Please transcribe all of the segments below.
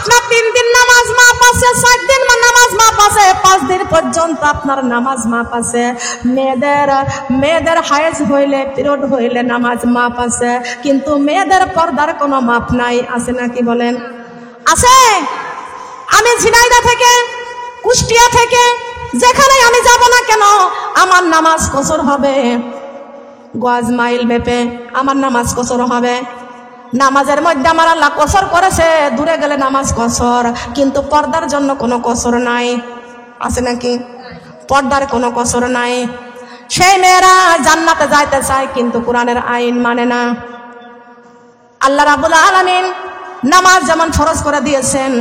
আপনার 3 দিন নামাজ মাপ আছে, 7 দিন নামাজ মাপ আছে, 5 দিন পর্যন্ত আপনার নামাজ মাপ আছে। মেয়েদের হায়েজ হইলে, পিরিয়ড হইলে নামাজ মাপ আছে, কিন্তু মেয়েদের পর্দার কোনো মাপ নাই। আছে নাকি বলেন? আছে? আমি ঝিনাইদহ থেকে, কুষ্টিয়া থেকে যেখানে আমি যাব না কেন আমার নামাজ কসর হবে। গজ মাইল মেপে আমার নামাজ কসর হবে। নামাজের মধ্যে আমার আল্লাহ কসর করেছে, দূরে গেলে নামাজ কসর, কিন্তু পর্দার জন্য কোনো কসর নাই। আছে নাকি? পর্দার কোনো কসর নাই। সেই মেয়েরা জান্নাতে যাইতে চায়, কিন্তু কোরআনের আইন মানে না। আল্লাহ রাব্বুল আলামিন নামাজ যেমন ফরজ করে দিয়েছেন,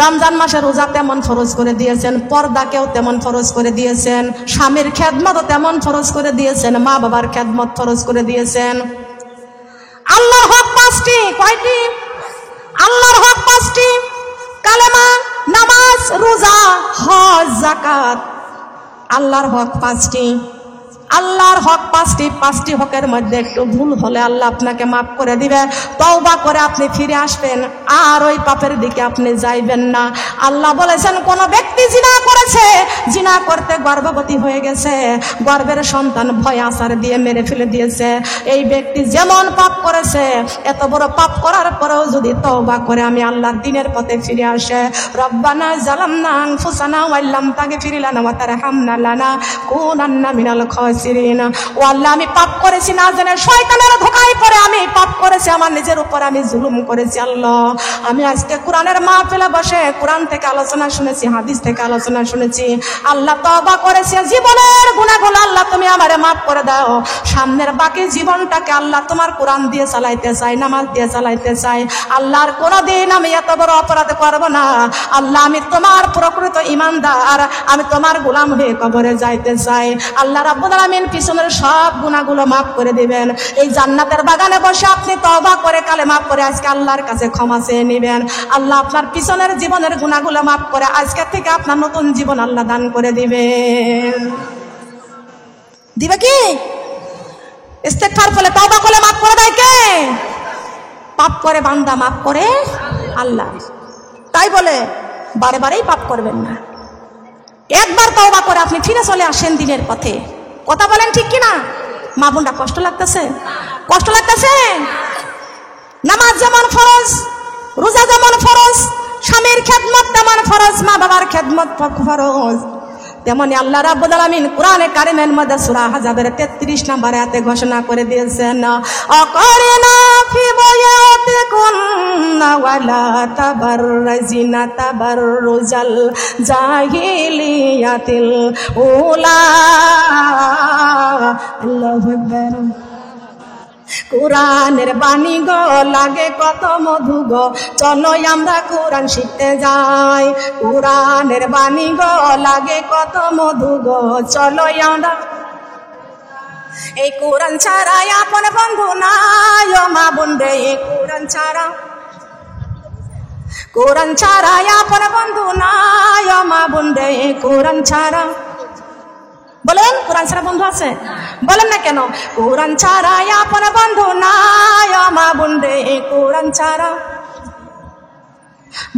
রমজান মাসে রোজা তেমন ফরজ করে দিয়েছেন, পর্দাকেও তেমন ফরজ করে দিয়েছেন, স্বামীর খেদমতও তেমন ফরজ করে দিয়েছেন, মা বাবার খেদমত ফরজ করে দিয়েছেন। আল্লাহর হক 5টি। কয়টি? আল্লাহর হক 5টি। কালেমা, নামাজ, রোজা, হজ, যাকাত। আল্লাহর হক 5টি। আল্লাহর হক 5টি। 5টি হকের মধ্যে একটু ভুল হলে আল্লাহ আপনাকে মাফ করে দিবে। তওবা করে আপনি ফিরে আসবেন, আর ওই পাপের দিকে আপনি যাইবেন না। আল্লাহ বলেছেন, কোন ব্যক্তি জিনা করেছে, জিনা করতে গর্ভবতী হয়ে গেছে, গর্ভের সন্তান ভয় আসার দিয়ে মেরে ফেলে দিয়েছে, এই ব্যক্তি যেমন পাপ করেছে, এত বড় পাপ করার পরেও যদি তওবা করে আমি আল্লাহর দ্বীনের পথে ফিরে আসে, রব্বানা জালামনা আনফুসানা ওয়া ইল্লাম তাগফির লানা ওয়া তারহামনা লানাকুনান্না মিনাল খাসিরিন। ও আল্লাহ, আমি পাপ করেছি না জেনে, শয়তানের ধোঁকায় পড়ে আমি পাপ করেছি, আমার নিজের উপর আমি জুলুম করেছি। আল্লাহ, আমি আজকে কোরআনের মাহফিলে বসে কোরআন থেকে আলোচনা শুনেছি, হাদিস থেকে আলোচনা শুনেছি, আল্লাহ তওবা করেছি, জীবনের গুনাহগুলো আল্লাহ তুমি আমারে মাফ করে দাও। সামনের বাকি জীবনটাকে আল্লাহ তোমার কোরআন দিয়ে চালাইতে চাই, নামাজ দিয়ে চালাইতে চাই। আল্লাহর কোনদিন আমি এত বড় অপরাধ করব না। আল্লাহ, আমি তোমার প্রকৃত ঈমানদার, আমি তোমার গোলাম হয়ে কবরে যাইতে চাই। আল্লাহ রাব্বুল আলামিন পিছনের সব গুনাহগুলো মাফ করে দিবেন। এই জান্নাতের বাগানে বসে আপনি তওবা করে কালেমা পড়ে আজকে আল্লাহর কাছে ক্ষমা চেয়ে নেবেন। আল্লাহ আপনার পিছনের জীবনের গুনাহগুলো মাফ করে আজকে থেকে আপনার নতুন জীবন আল্লাহ দান করে দিবেন। দিবে কি? ইস্তেগফার করলে, তওবা করলে মাফ করে দেয় কে? পাপ করে বান্দা, মাফ করে আল্লাহ। তাই বলে বারে বারেই পাপ করবেন না। একবার তওবা করে আপনি ফিরে চলে আসেন দ্বীনের পথে। কথা বলেন ঠিক কিনা? মা বোনরা কষ্ট লাগতেছে? কষ্ট লাগতেছে? নামাজ যেমন ফরজ, রোজা যেমন ফরজ, স্বামীর খেদমত তেমন ফরজ, মা বাবার খেদমত ফরজ, তেমনি আল্লাহ রাব্বুল আলামিন কোরআনে কারিমের মধ্যে সূরা আহজাবের 33 নম্বর আয়াতে ঘোষণা করে দিয়েছেন, আকারিনা ফি বুয়াতিকুন্না ওয়ালা তাবাররাজিনা তাবাররুজাল জাহিলিয়াতিল উলা। আল্লাহু আকবার। কোরআনের বাণী গো লাগে কত মধু গো, চলো আমরা কোরআন শিখতে যাই। কোরআনের বাণী গো লাগে কত মধু গো, চলো আমরা। এই কোরআন ছাড়া আপন বন্ধু নাই ও মা বোন রে, কোরআন ছাড়া, কোরআন ছাড়া আপন বন্ধু নাই ও মা বোন রে, কোরআন ছাড়া। বলেন, কোরআন ছাড়া বন্ধু আছে? বলেন না কেন? কোরআন ছাড়া আপন বন্ধু নাই ও মা বোন রে, কোরআন ছাড়া।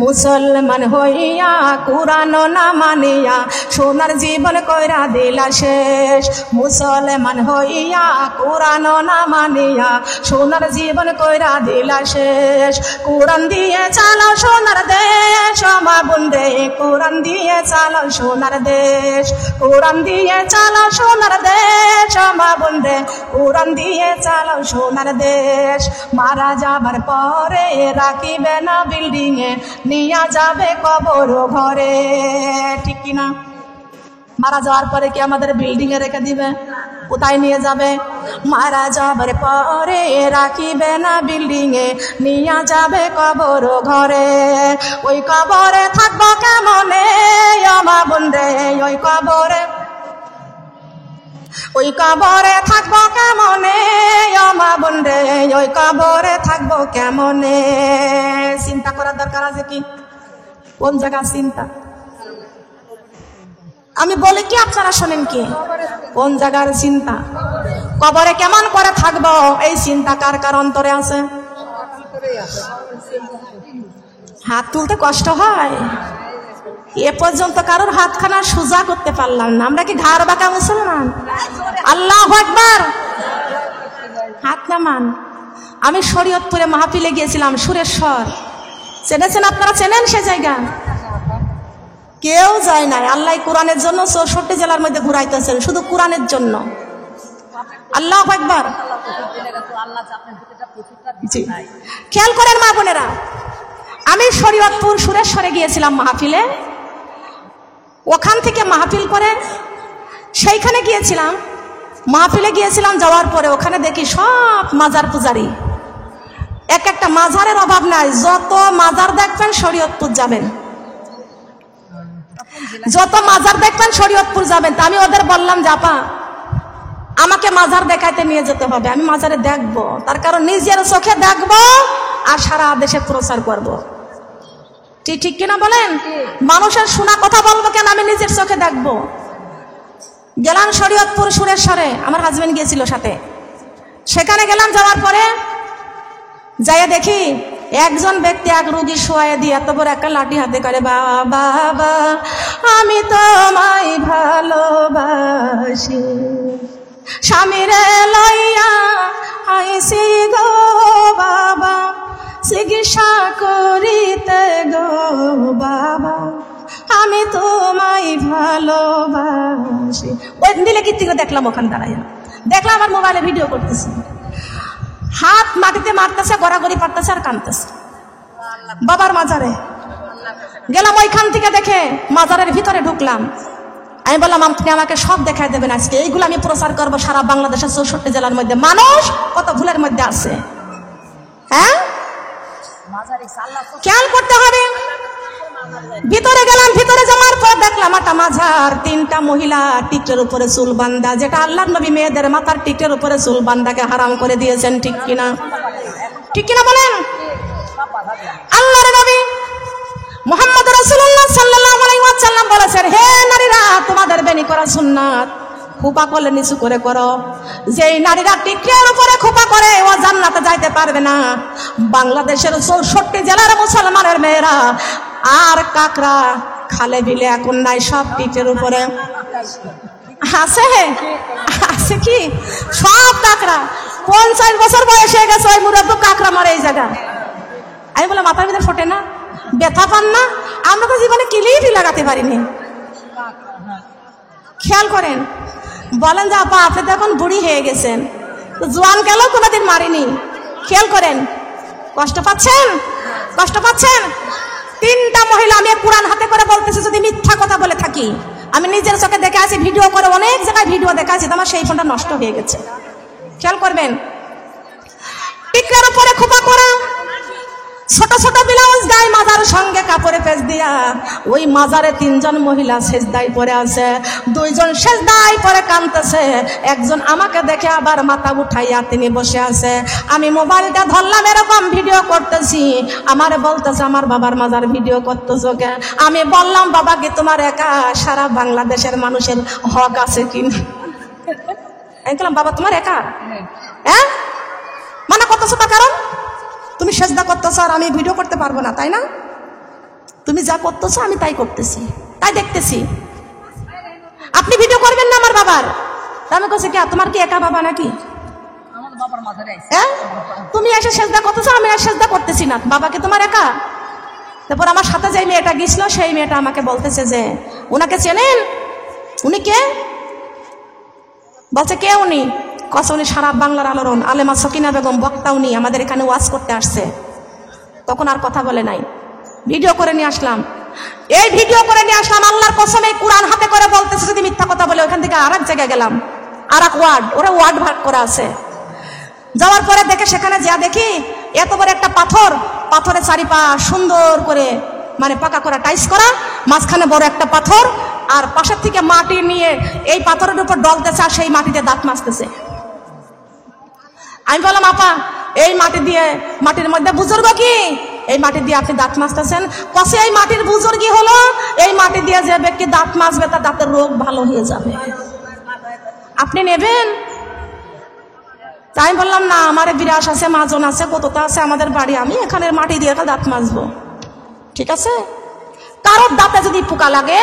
মুসলমান হইয়া কোরআন না মানিয়া সোনার জীবন কইরা দিলা শেষ। মুসলমান হইয়া কোরআন না মানিয়া সোনার জীবন কইরা দিলা শেষ। কোরআন দিয়ে চালাও সোনার দেশ মা বোন রে, কোরআন দিয়ে চালাও সোনার দেশ। কোরআন দিয়ে চালাও সোনার দেশ মা বোন রে, কোরআন দিয়ে চালাও সোনার দেশ। মারা যাবার পরে রাখিবে না বিল্ডিং এ, নিয়া যাবে কবর ঘরে। ঠিক কিনা? মারা যাওয়ার পরে কি আমাদের বিল্ডিং এ রেখে দিবে? কোথায় নিয়ে যাবে? মারা যাবার পরে রাখিবে না বিল্ডিং এ, নিয়া যাবে কবর ঘরে। ওই কবরে থাকবো কেমনে মা বোন রে, ওই কবরে, ওই কবরে থাকবো কেমনে মা বোন রে, ওই কবরে থাকবো কেমনে। চিন্তা করার দরকার আছে কি? কোন জায়গা চিন্তা? আমি বলি কি, আপনারা শোনেন কি? কোন জায়গার চিন্তা? কবরে কেমন করে থাকবো এই চিন্তা কার কার অন্তরে আছে? হাত তুলতে কষ্ট হয়? এ পর্যন্ত কারোর হাতখানা সোজা করতে পারলাম না। আমরা কি ঘাড় বাঁকা মুসলমান? আল্লাহু আকবার। হাত নামান। আমি শরীয়তপুরে মাহফিলে গিয়েছিলাম, সুরেশ্বর। চেনেছেন আপনারা? চেনেন সে জায়গা? কেউ যায় নাই। আল্লাহ কোরআনের জন্য 64 জেলার মধ্যে ঘুরাইতেছেন, শুধু কোরআনের জন্য। আল্লাহু আকবার। খেয়াল করেন মা বোনেরা, আমি শরীয়তপুর সুরেশ্বরে গিয়েছিলাম মাহফিলে। ওখান থেকে মাহফিল করে সেইখানে গিয়েছিলাম, মাহফিলে গিয়েছিলাম। যাওয়ার পরে ওখানে দেখি সব মাজার পূজারি। এক একটা মাজারের অভাব নাই। যত মাজার দেখবেন শরীয়তপুর যাবেন, যত মাজার দেখবেন শরীয়তপুর যাবেন। তা আমি ওদের বললাম যে আপা, আমাকে মাজার দেখাইতে নিয়ে যেতে হবে। আমি মাজারে দেখবো, তার কারণ নিজের চোখে দেখবো আর সারা দেশে প্রচার করবো। ঠিক কিনা বলেন? মানুষের শোনা কথা বলবো কেন, আমি নিজের চোখে দেখবো। গেলাম শরীয়তপুর সুরেশ্বরে, আমার হাজবেন্ড গিয়েছিল সাথে। সেখানে গেলাম, যাওয়ার পরে যাইয়া দেখি একজন ব্যক্তি এক রুগী শোয়াই দিয়ে এত বড় একটা লাঠি হাতে করে, বাবা বাবা আমি তোমায় ভালোবাসি, স্বামীরে লইয়া আইসি গো বাবা, চিকিৎসা করিতে গো বাবা, আমি তোমায় ভালোবাসি। ওই দিলে কীর্তিকে দেখলাম, ওখানে দাঁড়াইয়া দেখলাম আমার মোবাইলে ভিডিও করতেছে, হাত মাটিতে মারতেছে, গড়াগড়ি পারতেছে আর কাঁদতেছে। বাবার মাজারে গেলাম, ওইখান থেকে দেখে মাজারের ভিতরে ঢুকলাম। আমি বললাম আপনি আমাকে সব দেখাই দেবেন আজকে, এইগুলো আমি প্রচার করবো সারা বাংলাদেশের 64 জেলার মধ্যে। মানুষ কত ভুলের মধ্যে আছে, হ্যাঁ খেয়াল করতে হবে। ভিতরে গেলাম, ভিতরে যাওয়ার পর দেখলাম একটা মাজার, 3টা মহিলা টিকের উপরে চুল বান্ধা, যেটা আল্লাহর নবী মেয়েদের মাথার টিকের উপরে চুল বান্ধাকে হারাম করে দিয়েছেন। ঠিক কিনা? ঠিক কিনা বলেন? আল্লাহর নবী মুহাম্মদ রাসূলুল্লাহ সাল্লাল্লাহু আলাইহি ওয়াসাল্লাম বলেছেন, হে নারীরা, তোমাদের বেনি করা সুন্নাত, খোপা করলে নিচু করে করো। যেই নারীরা টিকের উপরে খোপা করে ও জান্নাতে যাইতে পারবে না। বাংলাদেশের 64 জেলার মুসলমানের মেয়েরা আর কাকড়া খালে বিলে এখন নাই, সব টিকের উপরে আছে। আছে কি? সব কাকড়া 50 বছর বয়স হয়ে গেছে, ওই মুরব্বী কাকড়া মারে এই জায়গা। আমি বলে মাথার ভিতরে ফোটে না, ব্যথা পান না? আমরা তো জীবনে কিলিটি লাগাতে পারিনি। খেয়াল করেন, বলেন যে আপা আপনি তো এখন বুড়ি হয়ে গেছেন, জোয়ান গেলেও কোনোদিন মারিনি। খেয়াল করেন, কষ্ট পাচ্ছেন? কষ্ট পাচ্ছেন? 3টা মহিলা, আমি কোরআন হাতে করে বলতেছি, যদি মিথ্যা কথা বলে থাকি, আমি নিজের চোখে দেখে আছি, ভিডিও করে অনেক জায়গায় ভিডিও দেখাচ্ছি, আমার সেই ফোনটা নষ্ট হয়ে গেছে। খেয়াল করবেন, টিকের উপরে খোপা করা, ছোট ছোট ব্লাউজ গায়ে, মাজার সঙ্গে কাপড়ে পেঁচ দিয়া, ওই মাজারে 3জন মহিলা সেজদায় পড়ে আছে, 2জন সেজদায় পড়ে কাঁদতেছে, একজন আমাকে দেখে আবার মাথা উঠাইয়া তিনি বসে আছে। আমি মোবাইলটা ধরলাম, এরকম ভিডিও করতেছি, আমারে বলতেছে আমার বাবার মাজার ভিডিও করতেছো কে? আমি বললাম বাবা কি তোমার একা, সারা বাংলাদেশের মানুষের হক আছে কিনা? আমি বললাম বাবা তোমার একা? হ্যাঁ মানে করতেছো, তার কারণ তুমি সেজদা করতেছো আর আমি ভিডিও করতে পারবো না, তাই না? তুমি যা করতেছো আমি তাই করতেছি, তাই দেখতেছি। আপনি ভিডিও করবেন না আমার বাবার? আমি বলছি কে, তোমার কি একা বাবা নাকি? তুমি এসে সেজদা করতেছো, আমি আর সেজদা করতেছি না, বাবাকে তোমার একা? তারপর আমার সাথে যে মেয়েটা গেছিল, সেই মেয়েটা আমাকে বলতেছে যে উনাকে চেনেন? উনি কে? বলছে কে উনি? কস উনি সারা বাংলার আলোড়ন, আলেমা সকিনা বেগম, বক্তা, উনি আমাদের এখানে ওয়াজ করতে আসছে। তখন আর কথা বলে নাই, ভিডিও করে নিয়ে আসলাম। এই ভিডিও করে নিয়ে আসলাম, আল্লাহর কসম এই কোরআন হাতে করে বলতেছে যদি মিথ্যা কথা বলে। ওখান থেকে আরেক জায়গায় গেলাম, আরেক ওয়ার্ড, ওরা ওয়ার্ড ভাগ করা আছে। যাওয়ার পরে দেখে সেখানে যা দেখি এত বড় একটা পাথর, পাথরের চারিপাশ সুন্দর করে মানে পাকা করা, টাইস করা, মাঝখানে বড় একটা পাথর, আর পাশের থেকে মাটি নিয়ে এই পাথরের উপর ডলতেছে আর সেই মাটিতে দাঁত মাজতেছে। আমি বললাম আপা এই মাটি দিয়ে, মাটির মধ্যে বুজুর্গ কি, এই মাটি দিয়ে আপনি দাঁত মাজতেছেন? কষে এই মাটির বুজুর্গি হলো এই মাটি দিয়ে যে ব্যক্তি দাঁত মাজবে তার দাঁতের রোগ ভালো হয়ে যাবে, আপনি নেবেন? তাই বললাম না, আমার বিরাস আছে, মাজন আছে, কতটা আছে আমাদের বাড়ি, আমি এখানের মাটি দিয়ে দাঁত মাজবো। ঠিক আছে? কারোর দাঁতে যদি পোকা লাগে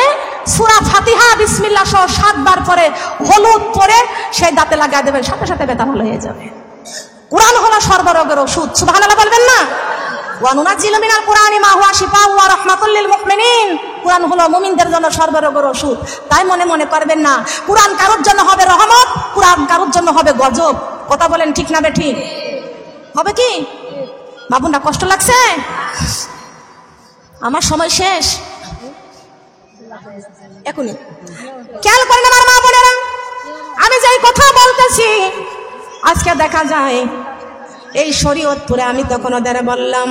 সূরা ফাতিহা বিসমিল্লাহ সহ 7 বার পরে হলুদ পরে সেই দাঁতে লাগায় দেবেন, সাথে সাথে ব্যথা ভালো হয়ে যাবে। কোরআন হলো সর্বরোগের ওষুধ। সুবহানাল্লাহ বলবেন না? ওয়া নুনাজ্জিলু মিনাল কুরআনি মা হুয়া শিফাউন ওয়া রাহমাতুল লিল মুমিনিন। কোরআন হলো মুমিনদের জন্য সর্বরোগের ওষুধ। তাই মনে মনে করবেন না কোরআন কারোর জন্য হবে রহমত, কোরআন কারোর জন্য হবে গজব। কথা বলেন ঠিক না বেঠিক? হবে কি বাবুরা? কষ্ট লাগছে? আমার সময় শেষ এখনই। খেয়াল করেন আমার মা বোনেরা, আমি যেই কথা বলতেছি আজকে দেখা যায় এই শরীয়তপুরে, আমি তখন ওদের বললাম,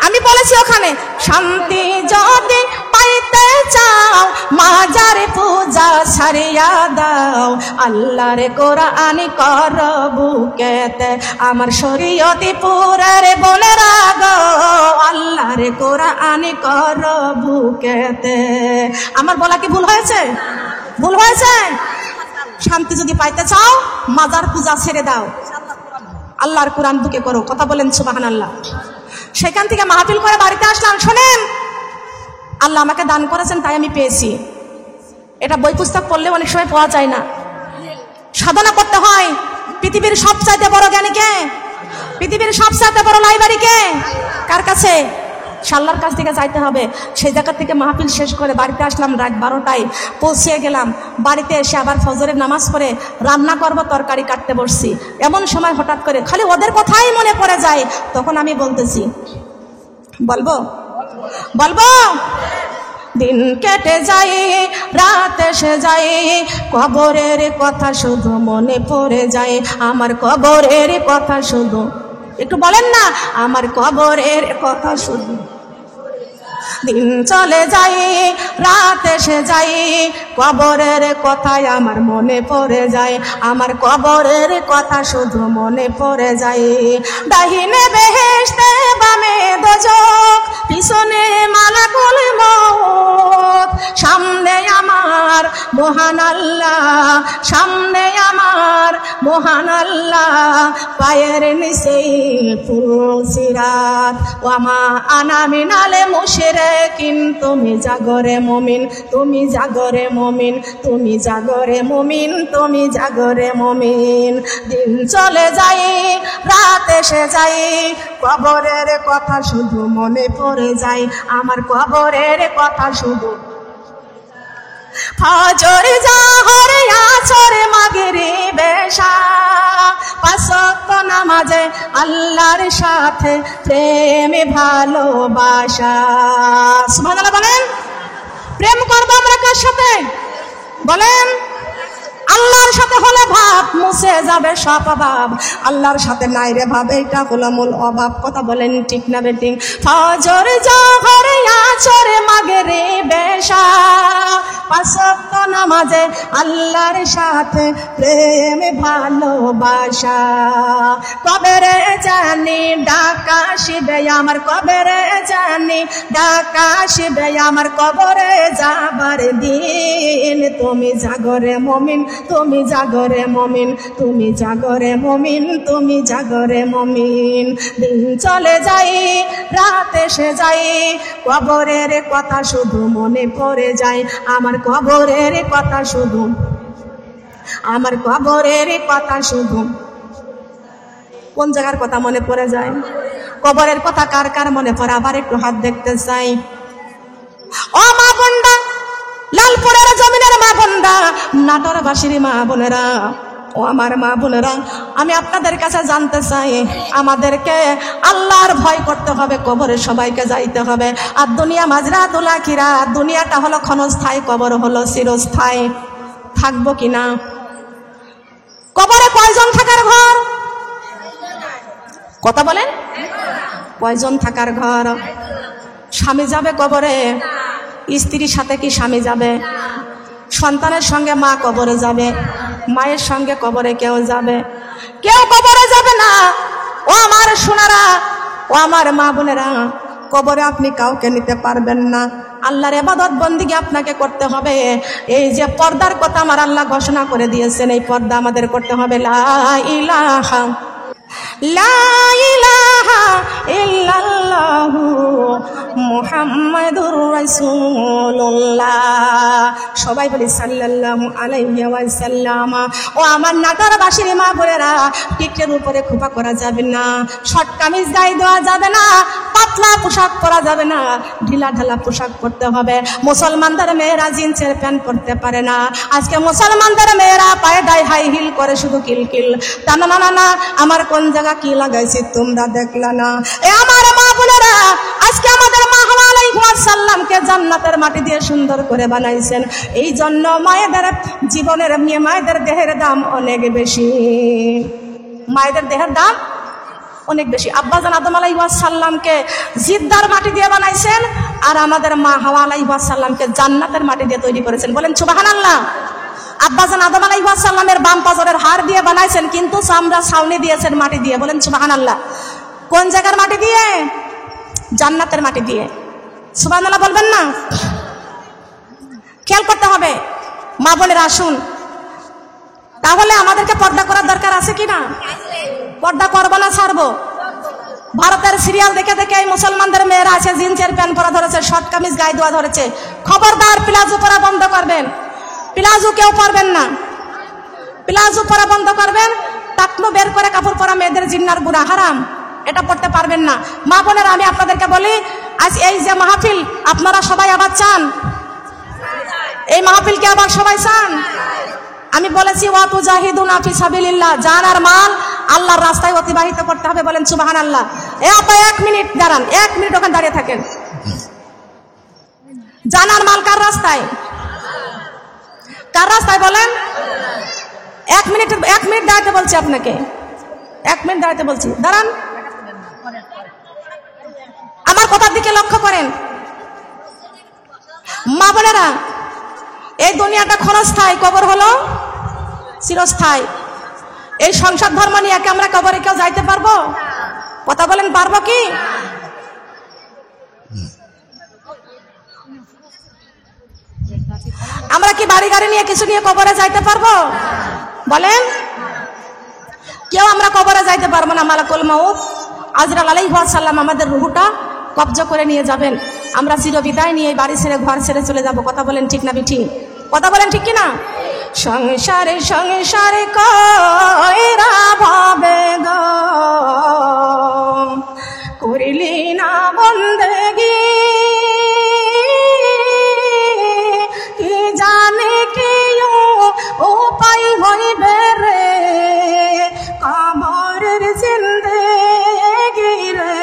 আমি বলেছি ওখানে শান্তি যদি পাইতে চাও মাজার পূজা ছাড়িয়া দাও, আল্লাহর কোরআন কর বুকেতে, আমার শরীয়তি পুরের বলে রাগো, আল্লাহর কোরআন কর বুকেতে। আমার বলা কি ভুল হয়েছে? ভুল হয়েছে? শান্তি যদি পাইতে চাও মাজার পূজা ছেড়ে দাও, আল্লাহর কোরআন বুকে করো। কথা বলেন সুবহানাল্লাহ। সেখান থেকে মাহফিল করে বাড়িতে আসলাম। শোনেন, আল্লাহ আমাকে দান করেছেন তাই আমি পেয়েছি। এটা বই পুস্তক পড়লে অনেক সময় পাওয়া যায় না, সাধনা করতে হয়। পৃথিবীর সবচাইতে বড় জ্ঞানী কে? পৃথিবীর সবচাইতে বড় লাইব্রেরি কে? কার কাছে? আল্লাহর কাছ থেকে যাইতে হবে। সেই জায়গা থেকে মাহফিল শেষ করে বাড়িতে আসলাম রাত 12টায়, পৌঁছে গেলাম। বাড়িতে এসে আবার ফজরের নামাজ পড়ে রান্না করব, তরকারি কাটতে বসছি। এমন সময় হঠাৎ করে খালি ওদের কথাই মনে পড়ে যায়। তখন আমি বলতেছি, বলবো বলবো দিন কেটে যায় রাত এসে যায়, কবরের কথা শুধু মনে পড়ে যায়, আমার কবরের কথা শুধু, একটু বলেন না, আমার কবরের কথা শুধু। দিন চলে যায় রাত এসে যায়, কবরের কথাই আমার মনে পড়ে যায়, আমার কবরের কথা শুধু মনে পড়ে যায়। ডাহিনে বেহেশতে বামে দোজখ, পিছনে মালাকুল মউত, সামনে আমার মহান আল্লাহ, সামনে আমার মহান আল্লাহ, পায়ের নিচেই ফুলসিরাত, ওয়ামা আনা মিনাল মুশরিকিন। তুমি জাগরে মুমিন, তুমি জাগরে মুমিন, তুমি জাগরে মুমিন, তুমি জাগরে মুমিন। দিন চলে যায় রাত এসে যায়, কবরের কথা শুধু মনে পড়ে যায়, আমার কবরের কথা শুধু। ফজর জোহর আসর মাগরিব এশা, 5 ওয়াক্ত নামাজে আল্লাহর সাথে প্রেম ভালোবাসা। সুবহানাল্লাহ বলেন। প্রেম করব আমরা কার সাথে বলেন? আল্লাহর সাথে হলে ভাব মুছে যাবে সব অভাব, আল্লাহর সাথে নাই রে ভাব, এটা হলো মূল অভাব। কথা বলেন ঠিক না বেঠিক? ফজর জোহর আসর মাগরিব এশা, 5 ওয়াক্ত নামাজে আল্লাহর সাথে প্রেম ভালোবাসা। কবরে জানি ডাকা শিবে আমার, কবরে জানি ডাকা শিবে আমার, কবরে যাবার দিন। তুমি জাগরে মুমিন, তুমি জাগরে মুমিন, তুমি জাগরে মুমিন, তুমি জাগরে মুমিন। দিন চলে যায় রাত এসে যায়, কবরের কথা শুধু মনে পড়ে যায়, আমার কবরের কথা শুধু, আমার কবরের কথা শুধু। কোন জায়গার কথা মনে পড়ে যায়? কবরের কথা কার কার মনে পড়ে? আবার একটু হাত দেখতে চাই। ও মা বোনরা, লালপুরের জমিনের মা বোনরা, নাটোরবাসীর মা বোনেরা, ও আমার মা বোনেরা, আমি আপনাদের কাছে জানতে চাই, আমাদেরকে আল্লাহর ভয় করতে হবে, কবরে সবাইকে যাইতে হবে। আর দুনিয়া মাজরাতুল আখিরাত, দুনিয়াটা হলো ক্ষণস্থায়ী, কবর হলো চিরস্থায়ী। থাকবো কিনা? কবরে কয়জন থাকার ঘর? কথা বলেন। কয়জন থাকার ঘর? স্বামী যাবে কবরে, স্ত্রীর সাথে কি স্বামী যাবে? সন্তানের সঙ্গে মা কবরে যাবে, মায়ের সঙ্গে কবরে কেউ যাবে? কেউ কবরে যাবে না। ও আমার সোনারা, ও আমার মা বোনেরা, কবরে আপনি কাউকে নিতে পারবেন না। আল্লাহর ইবাদত বন্দেগী আপনাকে করতে হবে। এই যে পর্দার কথা আমার আল্লাহ ঘোষণা করে দিয়েছেন, এই পর্দা আমাদের করতে হবে। লা ইলাহা লা ইলাহা ইল্লাল্লাহু মুহাম্মাদুর রাসূলুল্লাহ। সবাই বলি সাল্লাল্লাহু আলাইহি ওয়াসাল্লাম। ও আমার নাটোরবাসীর মা বোনেরা, টিকের উপরে খোপা করা যাবে না, শর্ট কামিজ গায়ে দেওয়া যাবে না, পাতলা পোশাক পরা যাবে না, ঢিলা ঢালা পোশাক পরতে হবে। মুসলমানদের মেয়েরা জিন্সের প্যান্ট পরতে পারে না। আজকে মুসলমানদের মেয়েরা পায়ে দেয় হাই হিল করে শুধু কিলকিল। তা না না না, আমার কোন জায়গা কি লাগাইছে তোমরা দেখলা না? এ আমার মা বোনেরা, আজকে আমাদের মা হাওয়া আলাইহিস সালামকে জান্নাতের মাটি দিয়ে সুন্দর করে বানাইছেন। এই জন্য মায়েদের জীবনের নিয়ে মায়েদের দেহের দাম অনেক বেশি, মায়েদের দেহের দাম অনেক বেশি। আব্বাজান আদম আলাইহিস সালামকে জিদ্দার মাটি দিয়ে বানাইছেন, আর আমাদের মা হাওয়া আলাইহিস সালামকে জান্নাতের মাটি দিয়ে তৈরি করেছেন। বলেন সুবহানাল্লাহ। আব্বাজান আদম আলাইহিস সালামের বাম পাজরের হাড় দিয়ে বানাইছেন, কিন্তু চামড়া ছাউনি দিয়েছেন মাটি দিয়ে। বলেন সুবহানাল্লাহ। কোন জায়গার মাটি দিয়ে? জান্নাতের মাটি দিয়ে। সুবহানাল্লাহ বলবেন না? খেয়াল করতে হবে মা বোনেরা, আসুন। তাহলে আমাদেরকে পর্দা করার দরকার আছে কিনা? পর্দা করবো না ছাড়বো? ভারতের সিরিয়াল দেখে দেখে এই মুসলমানদের মেয়েরা আছে জিন্সের প্যান্ট পরা ধরেছে, শর্ট কামিজ গায়ে দেওয়া ধরেছে। খবরদার প্লাজো পরা বন্ধ করবেন। প্লাজো কেউ পরবেন না, প্লাজো পরা বন্ধ করবেন। টাকনো বের করে কাপড় পরা মেয়েদের জিন্নার গুনাহ, হারাম, এটা পড়তে পারবেন না। মা বোনেরা, আমি আপনাদেরকে বলি, আজ এই যে মাহফিল আপনারা সবাই আবার চান? এই মাহফিলকে আবার সবাই চান? আমি বলেছি ওয়া তুজাহিদুনা ফি সাবিলিল্লাহ, জান আর মাল আল্লাহর রাস্তায় অতিবাহিত করতে হবে। বলেন সুবহানাল্লাহ। এ আপা 1 মিনিট দাঁড়ান, 1 মিনিট ওখানে দাঁড়িয়ে থাকেন। জান আর মাল কার রাস্তায়? কার রাস্তায় বলেন? 1 মিনিট দাঁড়াতে বলছি আপনাকে, 1 মিনিট দাঁড়াতে বলছি, দাঁড়ান। আমার কথার দিকে লক্ষ্য করেন মা বোনেরা। এই দুনিয়াটা ক্ষণস্থায়ী, কবর হলো চিরস্থায়ী। এই সংসার ধর্ম নিয়ে আমরা কবরে কেউ যাইতে পারবো? কথা বলেন, পারবো কি? আমরা কি বাড়ি গাড়ি নিয়ে কিছু নিয়ে কবরে যাইতে পারবো? বলেন, কেউ আমরা কবরে যাইতে পারবো না। মালাকুল মউত আজরাইল আলাইহিস সালাম আমাদের রূহটা কবজা করে নিয়ে যাবেন। আমরা চিরবিদায় নিয়ে বাড়ি ছেড়ে ঘর ছেড়ে চলে যাব। কথা বলেন ঠিক না বেঠিক? কথা বলেন ঠিক কিনা? সংসারে সংসারে কইরা ভাবে গো, করিলি না বন্দেগি, কি জানে কি উপায় হইবে রে কবরের জিন্দেগি রে।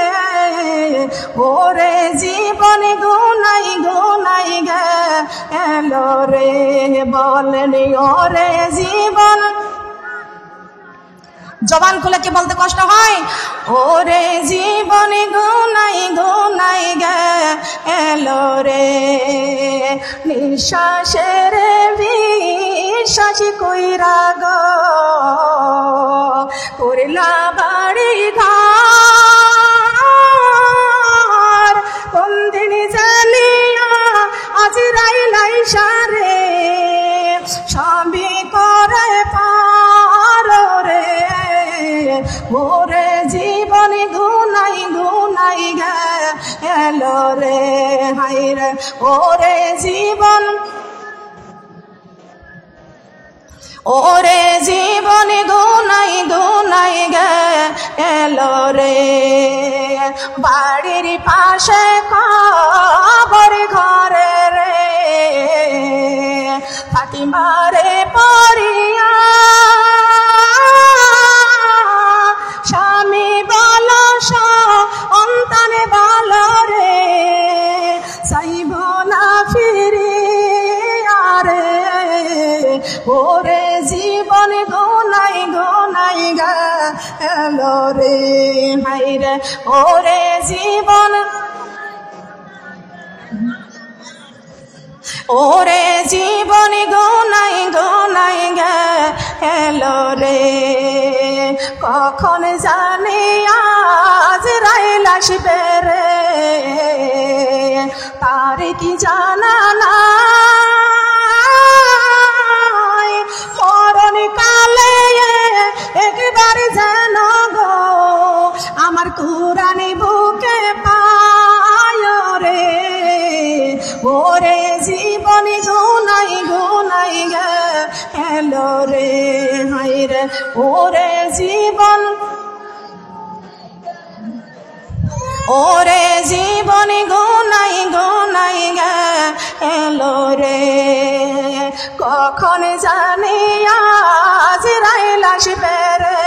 ওরে জীবন গুনাই গুনাই গেল রে, বলেন ওরে জীবন। জবান খুলে কি বলতে কষ্ট হয়? ওরে জীবন গুনাই গুনাই গেল রে, নিঃশ্বাসের বিশ্বাস কইরা গো, করিলা বাড়ি ঘর, কোন দিন জানিয়া আজরাইল আইসা রে, সবই করে পার রে। ওরে জীবন গুনাই গুনাই গেল রে, হাই রে ওরে জীবন, ওরে জীবন গুনাই গুনাই গেল রে। বাড়ির পাশে কবর ঘরে রে, ফাতিমারে পড়িয়া স্বামী বল সন্তানে বল রে, চাইব না ফিরিয়া রে। ওরে জীবন গুনাই গুনাই গেল রে, হাই রে ওরে জীবন, ওরে জীবন গুনাই গুনাই গেল রে। কখন জানি আজরাইল আসবে রে, তার কি জানা নাই। মরণ কালে একবার যেন গো আমার কুরানি বুকে পায় রে, ওরে জীবনী গুনাই গুনাই গেল রে, হাই রে ওরে জীবন, ওরে জীবনী গুনাই গুনাই গেল রে। কখন জানি আজরাইল আসবে রে,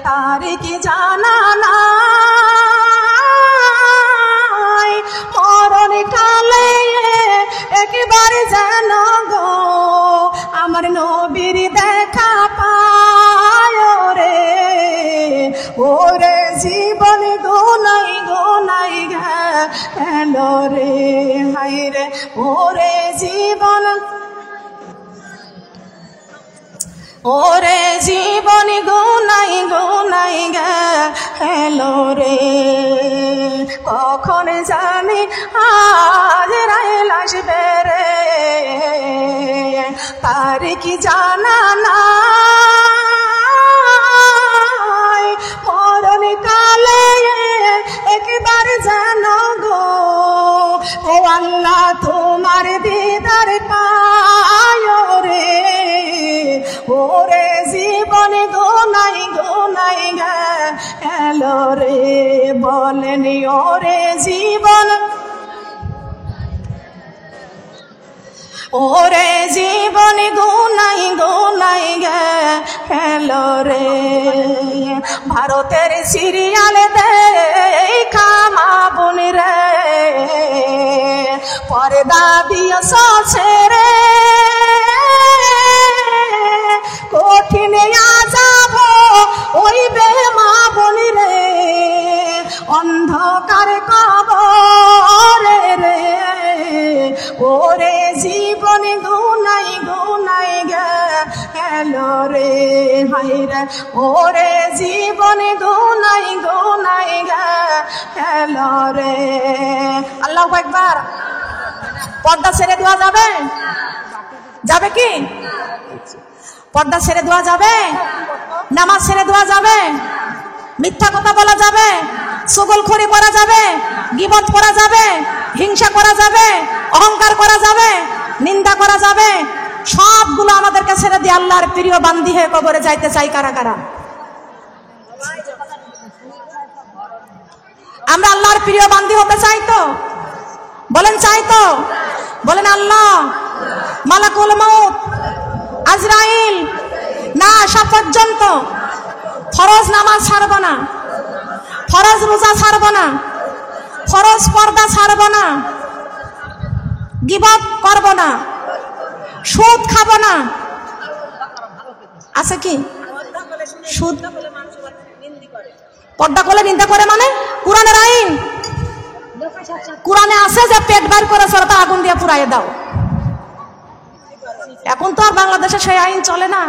তার কি জানা নাই, মরণ কালে একবার যেন গো আমার নবীর দেখা পায় রে, ওরে জীবন গুনাই গুনাই গেল রে, হাই রে ওরে জীবন, ওরে জীবন গুনাই গুনাই গেল রে। কখন জানি আজরাইল আসবে রে, তার কি জানা নাই, মরণ কালে একবার যেন গো ও আল্লাহ তোমার দিদার পায় রে, ওরে জীবন গুনাই গুনাই গেল রে। বলেন ওরে জীবন, ওরে জীবন গুনাই গুনাই গেল রে। ভারতের সিরিয়াল দেখা মা বোন রে, পর্দা দিয়েছ ছেড়ে, কঠিন আযাব হইবে মা বোন রে, অন্ধকার কবরে রে, ওরে জীবন গুনাই গুনাই গেল রে, হাই রে ওরে জীবন গুনাই গুনাই গেল রে। আল্লাহু আকবার। পর্দা ছেড়ে দেওয়া যাবে? যাবে কি? পর্দা ছেড়ে দেওয়া যাবে? নামাজ ছেড়ে দেওয়া যাবে? মিথ্যা কথা বলা যাবে? চুগলখড়ি করা যাবে? গীবত করা যাবে? হিংসা করা যাবে? অহংকার করা যাবে? নিন্দা করা যাবে? সবগুলো আমাদেরকে ছেড়ে দিয়ে আল্লাহর প্রিয় বান্দি হয়ে কবরে যাইতে চাই কারা কারা? আমরা আল্লাহর প্রিয় বান্দি হতে চাই তো? বলেন চাই তো? বলেন আল্লাহ মালাকুল মউত আজরাইল না আসা পর্যন্ত ফরজ নামাজ ছাড়ব না, ফরজ রোজা ছাড়ব না, ফরজ পর্দা ছাড়ব না, গীবত করব না, সুদ খাব না। আছে কি? সুদ পর্দা করলে নিন্দা করে মানে কুরআনের আইন, কুরআনে আছে যে পেট বার করে সরতা আগুন দিয়ে পুড়াইয়ে দাও। এখন তো আর বাংলাদেশে সেই আইন চলে না,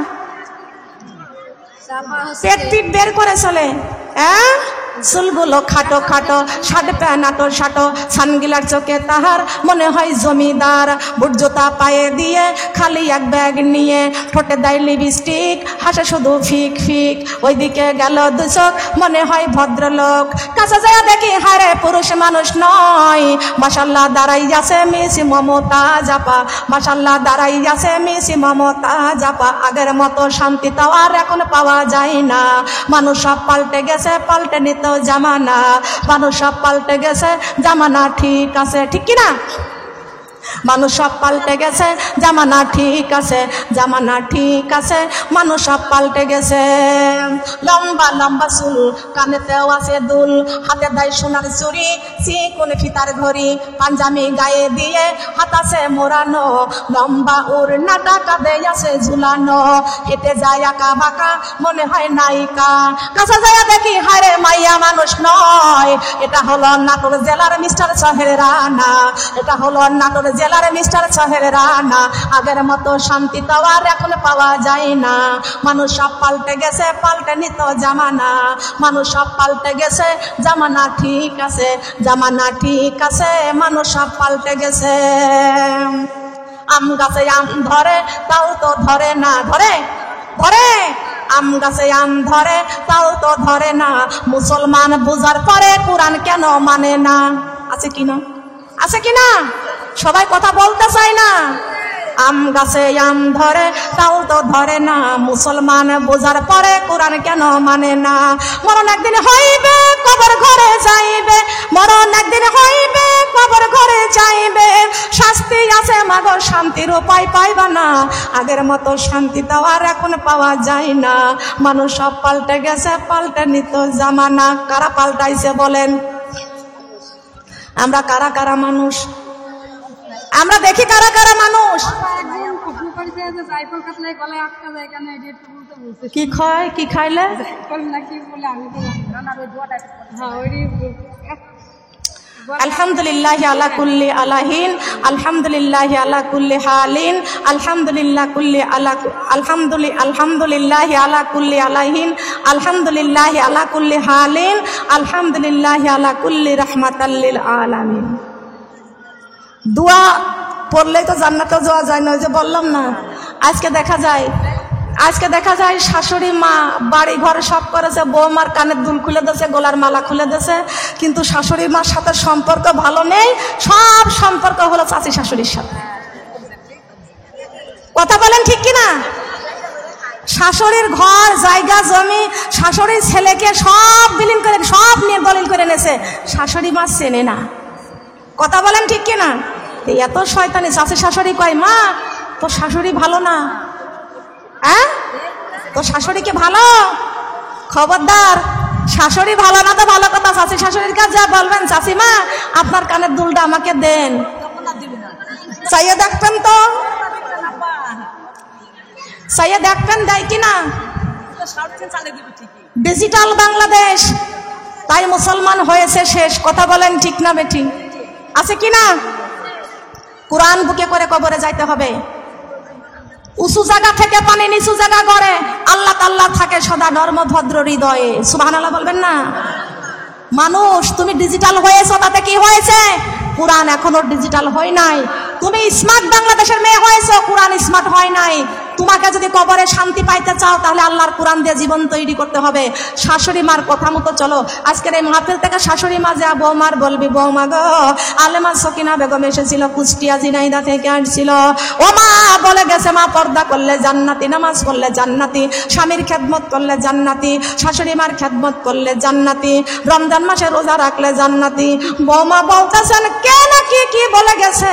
পেট পিট বের করে চলে। হ্যাঁ, চুলগুলো খাটো খাটো, শার্ট প্যান্ট আটো শাটো, সানগিলার চোখে তাহার মনে হয় জমিদার, বুট জুতা পায়ে দিয়ে খালি এক ব্যাগ নিয়ে, ঠোঁটে দেয় লিপস্টিক, হাসে শুধু ফিক ফিক, ওইদিকে গেল দু চোখ মনে হয় ভদ্রলোক, কাছে যায় দেখি হারে পুরুষ মানুষ নয়, মাশাআল্লাহ দাঁড়াই আছে মিসি মমতা জাপা, মাশাআল্লাহ দাঁড়াই আছে মিসি মমতা জাপা। আগের মতো শান্তি তো আর এখন পাওয়া যায় না, মানুষ সব পাল্টে গেছে, পাল্টে নিত জামানা, মানুষ সব পাল্টে গেছে, জামানা ঠিক আছে, ঠিক কিনা? মানুষ সব পাল্টে গেছে, জামানা ঠিক আছে, জামানা ঠিক আছে, মানুষ সব পাল্টে গেছে। লম্বা লম্বা চুল, কানেতেও আছে দুল, হাতে দেয় সোনার চুড়ি, চিকন ফিতার ঘড়ি, পাঞ্জামি গায়ে দিয়ে হাত আছে মোড়ানো, লম্বা ওড়নাটা কাঁধে আছে ঝুলানো, হেঁটে যায় আঁকা বাঁকা মনে হয় নায়িকা, কাছে যায় দেখি হায়রে মাইয়া মানুষ নয়। এটা হলো নাটোর জেলার মিস্টার সোহেল রানা, এটা হলো নাটোর জেলার মিস্টার সোহেল রানা। আগের মতো শান্তি তো আর এখন পাওয়া যায় না, মানুষ সব পাল্টে গেছে, পাল্টে নিত জামানা, মানুষ সব পাল্টে গেছে, জামানা ঠিক আছে, জামানা ঠিক আছে, মানুষ সব পাল্টে গেছে। আম গাছে আম ধরে তাও তো ধরে না, ধরে ধরে আম গাছে আম ধরে তাও তো ধরে না, মুসলমান বোঝার পরে কোরআন কেন মানে না? আছে কিনা? আছে কিনা? সবাই কথা বলতে চায় না। আম গাছে আম ধরে তাও তো ধরে না, মুসলমান বোঝার পরে কোরআন কেন মানে না? মরণ একদিন হইবে কবর ঘরে যাইবে, মরণ একদিন হইবে কবর ঘরে যাইবে, শাস্তি আছে মাগো শান্তির উপায় পাইবা না, আগের মতো শান্তি তো আর এখন পাওয়া যায় না। মানুষ সব পাল্টে গেছে, পাল্টে নিত জামানা। কারা পাল্টাইছে বলেন? আমরা কারা কারা মানুষ? আমরা দেখি কারা কারা মানুষ। কি খায়? কি খাইলে? আলহামদুলিল্লাহ আলা কুল্লি আলাহিন, আলহামদুলিল্লাহ আলা কুল্লি হালিন, আলহামদুলিল্লাহ কুল্লি আলা আলহামদুলিল্লাহ আলা কুল্লি আলাহিন, আলহামদুলিল্লাহ আলা কুল্লি হালিন, আলহামদুলিল্লাহ আলা কুল্লি রাহমাতাল লিল আলামিন। দোয়া পড়লেই তো জান্নাতে যাওয়া যায় না, যে বললাম না। আজকে দেখা যায় শাশুড়ি মা বাড়ি ঘরে সব করেছে, বৌমার কানের দুল খুলে দিয়েছে, গলার মালা খুলে দিয়েছে, কিন্তু শাশুড়ি মার সাথে সম্পর্ক ভালো নেই। সব সম্পর্ক হলো চাচি শাশুড়ির সাথে। কথা বলেন ঠিক কিনা? শাশুড়ির ঘর জায়গা জমি শাশুড়ির ছেলেকে সব বিলীন করে, সব নিয়ে দলিল করে নেছে, শাশুড়ি মা চেনে না। কথা বলেন ঠিক কিনা? এত শয়তানি। চাচি শাশুড়ি কয়, মা তোর শাশুড়ি ভালো না, হ্যাঁ তোর শাশুড়ি কি ভালো? খবরদার, শাশুড়ি ভালো না তো ভালো কথা। চাচি শাশুড়ির কাছে যা বলবেন, চাচি মা আপনার কানের দুলটা আমাকে দেন, চাইয়ে দেখবেন তো, চাইয়ে দেখবেন দেয় কিনা। ডিজিটাল বাংলাদেশ, তাই মুসলমান হয়েছে শেষ। কথা বলেন ঠিক না বেঠি? আছে কিনা? কোরআন বুকে করে কবরে যাইতে হবে। উঁচু জায়গা থেকে পানি নিচু জায়গা করে, আল্লাহ তাল্লাহ থাকে সদা নর্ম ভদ্র হৃদয়ে। সুবহানাল্লাহ বলবেন না? মানুষ তুমি ডিজিটাল হয়েছো, তাতে কি হয়েছে? কোরআন এখনো ডিজিটাল হয় নাই। তুমি স্মার্ট বাংলাদেশের মেয়ে হয়েছো, কোরআন স্মার্ট হয় নাই। তোমাকে যদি কবরে শান্তি পাইতে চাও, তাহলে আল্লাহর কোরআন দিয়ে জীবন তৈরি করতে হবে। শাশুড়ি মার কথা মতো চলো। আজকের এই মাহফিল থেকে শাশুড়ি মা যা বৌমার বলবি, বৌমা গো আলেমা সকিনা বেগম এসেছিল, কুষ্টিয়া ঝিনাইদহ থেকে আসছিল। ও মা বলে গেছে, মা পর্দা করলে জান্নাতি, নামাজ পড়লে জান্নাতি, স্বামীর খেদমত করলে জান্নাতি, শাশুড়ি মার খেদমত করলে জান্নাতি, রমজান মাসে রোজা রাখলে জান্নাতি। বৌমা বলতেছেন কে নাকি কি বলে গেছে,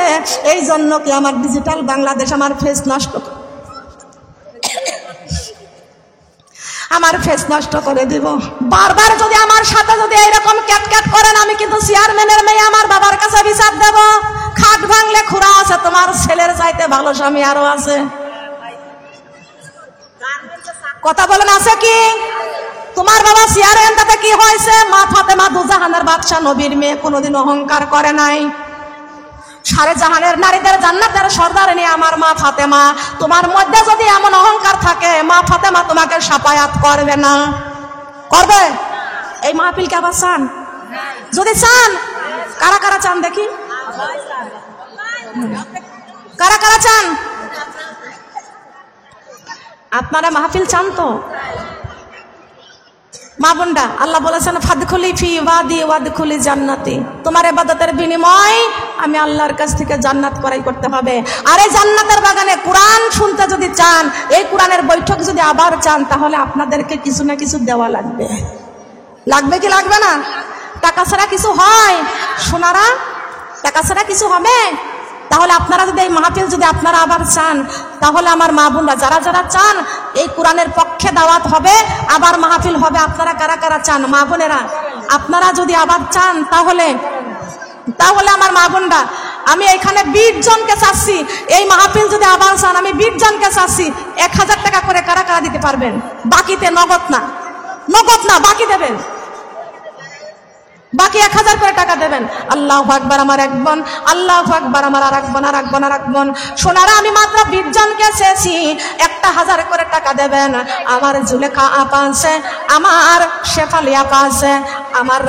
এই জন্য কি আমার ডিজিটাল বাংলাদেশ আমার ফেস নষ্ট, আমার ফেস নষ্ট করে দিব? বারবার যদি আমার সাথে যদি এইরকম ক্যাটক্যাট করেন, আমি কিন্তু চেয়ারম্যানের মেয়ে আমার বাবার কাছে বিচার দেব। খাট ভাঙলে খুঁড়া আছে, তোমার ছেলের চাইতে ভালো স্বামী আরো আছে। কথা বলেন আছে কি? তোমার বাবা চেয়ারম্যান, তাতে কি হয়েছে? মা ফাতেমা দুজাহানের বাদশা, নবীর মেয়ে, কোনোদিন অহংকার করে নাই। সারে জাহানের নারীদের জান্নাতের সর্দারিনী আমার মা ফাতেমা। তোমার মধ্যে যদি এমন অহংকার থাকে, মা ফাতেমা তোমাকে সাফায়াত করবে না। করবে? এই মাহফিলকে আবার চান? যদি চান, কারা কারা চান দেখি? কারা কারা চান? আপনারা মাহফিল চান তো? মা বোনরা, আল্লাহ বলেছেন ফাদখুলি ফি ওয়াদি ওয়াদখুলি জান্নাতি। তোমার ইবাদতের বিনিময় আমি আল্লাহর কাছ থেকে জান্নাত করাই করতে হবে। আর এই জান্নাতের বাগানে কোরআন শুনতে যদি চান, এই কোরআনের বৈঠক যদি আবার চান, তাহলে আপনাদেরকে কিছু না কিছু দেওয়া লাগবে। লাগবে কি লাগবে না? টাকা ছাড়া কিছু হয়? সোনারা, টাকা ছাড়া কিছু হবে? তাহলে আপনারা যদি এই মাহফিল যদি আপনারা আবার চান, তাহলে আমার মা বোনরা যারা যারা চান, এই কোরআনের পক্ষে দাওয়াত হবে, আবার মাহফিল হবে। আপনারা কারা কারা চান? মা বোনেরা আপনারা যদি আবার চান, তাহলে আমার মা বোনরা, আমি এখানে 20 জনকে চাচ্ছি, এই মাহফিল যদি আবার চান, আমি 20 জনকে চাচ্ছি। 1000 টাকা করে কারা কারা দিতে পারবেন? বাকিতে, নগদ না, নগদ না, বাকি দেবেন। বাকি 1000 করে টাকা দেবেন। আল্লাহু আকবার আমার এক বোন, আল্লাহু আকবার আমার আর এক বোন, আর এক বোন, আর এক বোন। সোনারা, আমি মাত্র 20 জনকে চেয়েছি, 1000 করে টাকা দেবেন। আমার জুলেখা আপা আছে, আমার শেফালি আপা আছে, আমার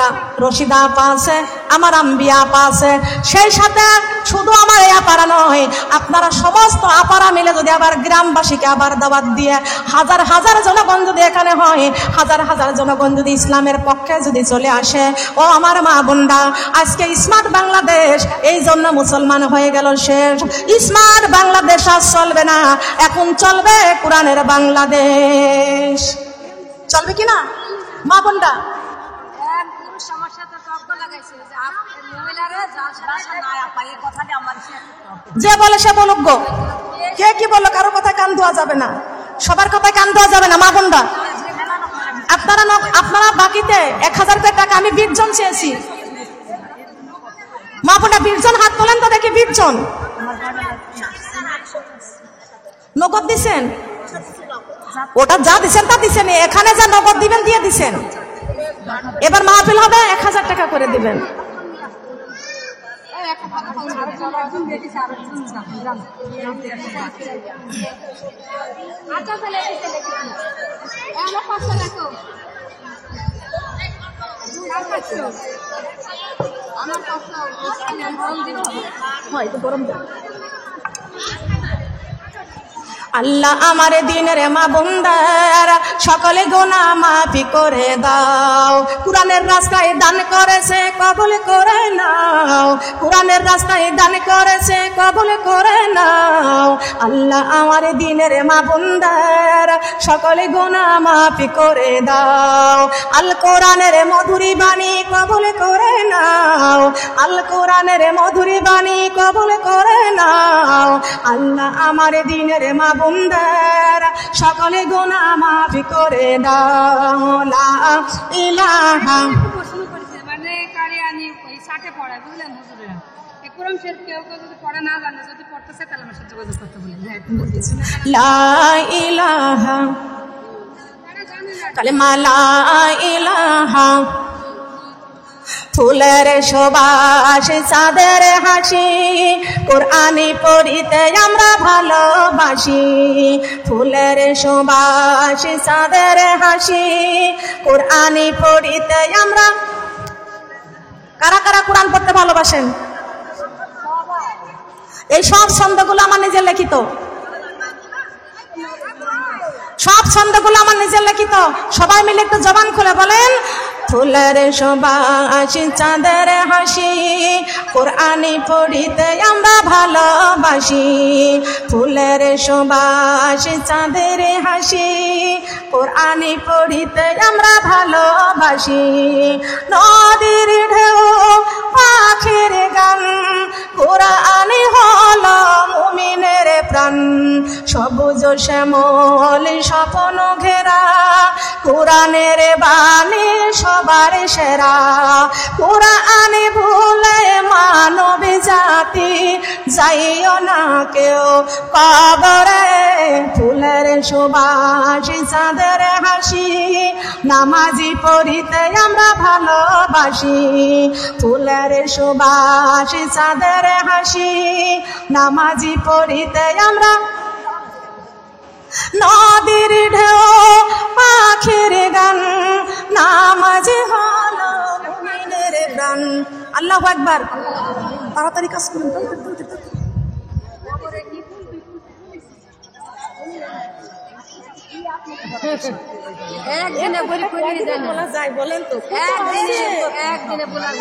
রশিদা আপা আছে, আমার আম্বিয়া আপা আছে, সেই সাথে শুধু আমার এই আপারা নয়, আপনারা সমস্ত আপারা মিলে যদি আবার গ্রামবাসীকে আবার দাওয়াত দিয়ে হাজার হাজার জনগণ যদি এখানে হয়, হাজার হাজার জনগণ যদি ইসলামের পক্ষে যদি চলে আসে, ও আমার মা বোনরা, আজকে স্মার্ট বাংলাদেশ এই জন্য মুসলমান হয়ে গেল শেষ। স্মার্ট বাংলাদেশ আর চলবে না, এখন চলবে কোরআনের বাংলাদেশ। চলবে কিনা মা বোনরা? যে বলে সে বলুক গো, কে কি বললো, কারো কথায় কান দেওয়া যাবে না, সবার কথায় কান দেওয়া যাবে না। মা বোনরা, আপনারা বাকিতে 1000 টাকা, আমি 20 জন চেয়েছি। মা বোনরা 20 জন হাত তোলেন তো দেখি, 20 জন নগদ দিছেন? ওটা যা দিছেন তা দিছেন, এখানে যা নগদ দিবেন দিয়ে দিছেন। এবার মাহফিল হবে 1000 টাকা করে দিবেন। আল্লাহ আমার দিনের মা বোনদের সকলে গুনাহ মাফি করে দাও। কোরআনের রাস্তায় দান করেছে কবুল করে নাও, কোরআনের রাস্তায় দান করেছে কবুল করে নাও। আল্লাহ আমার দিনের মা বোনদের সকলে গুনাহ মাফি করে দাও। আল কোরআনের মধুরী বাণী কবুল করে নাও, আল কোরআনের মধুরী বাণী কবুল করে নাও। আল্লাহ আমার দিনের মা বোনদের সকলে গুনাহ মাফি করে দাও। লা ইলাহা মানে কারিয়ানি ওই সাথে পড়ায়, বুঝলেন হুজুরেরা? এই কোরআন শরীফ কেউ কেউ যদি পড়া না জানে, যদি পড়তেছে তাহলে আমার সাথে যোগাযোগ করতে বলেন। লা ইলাহা কালেমা লা ইলাহা, ফুলের সুবাস চাঁদের হাসি, কোরআনি পড়িতে আমরা ভালোবাসি। ফুলের সুবাস চাঁদের হাসি, কোরআনি পড়িতে আমরা। কারা কারা কোরআন পড়তে ভালোবাসেন? এই সব ছন্দগুলো আমার নিজের লিখিত, সব ছন্দগুলো আমার নিজের লিখিত। সবাই মিলে একটু জবান খুলে বলেন, ফুলের সুবাস চাঁদের হাসি, কোরআনি পড়িতে আমরা ভালোবাসি। ফুলের সুবাস চাঁদের হাসি, কোরআনি পড়িতে আমরা ভালোবাসি। নদীর ঢেউ পাখির গান, কোরআনি হলো মুমিনের প্রাণ। সবুজ শ্যামল স্বপ্ন ঘেরা, কোরআনের বাণী সবার সেরা। কোরআনে ভুলে মানব জাতি যাইও না কেউ কবরে। ফুলের সুবাস চাঁদের হাসি, নামাজি পড়িতে আমরা ভালোবাসি। ফুলের সুবাস চাঁদের হাসি, নামাজি পড়িতে আমরা। নদীর ঢেউ পাখির গান, নামাজি হলো মুমিনের প্রাণ। আল্লাহু আকবার। তাড়াতাড়ি কাজ করুন। একদিনে বলি করে বলা যায়, বলেন তো? একদিনে বলা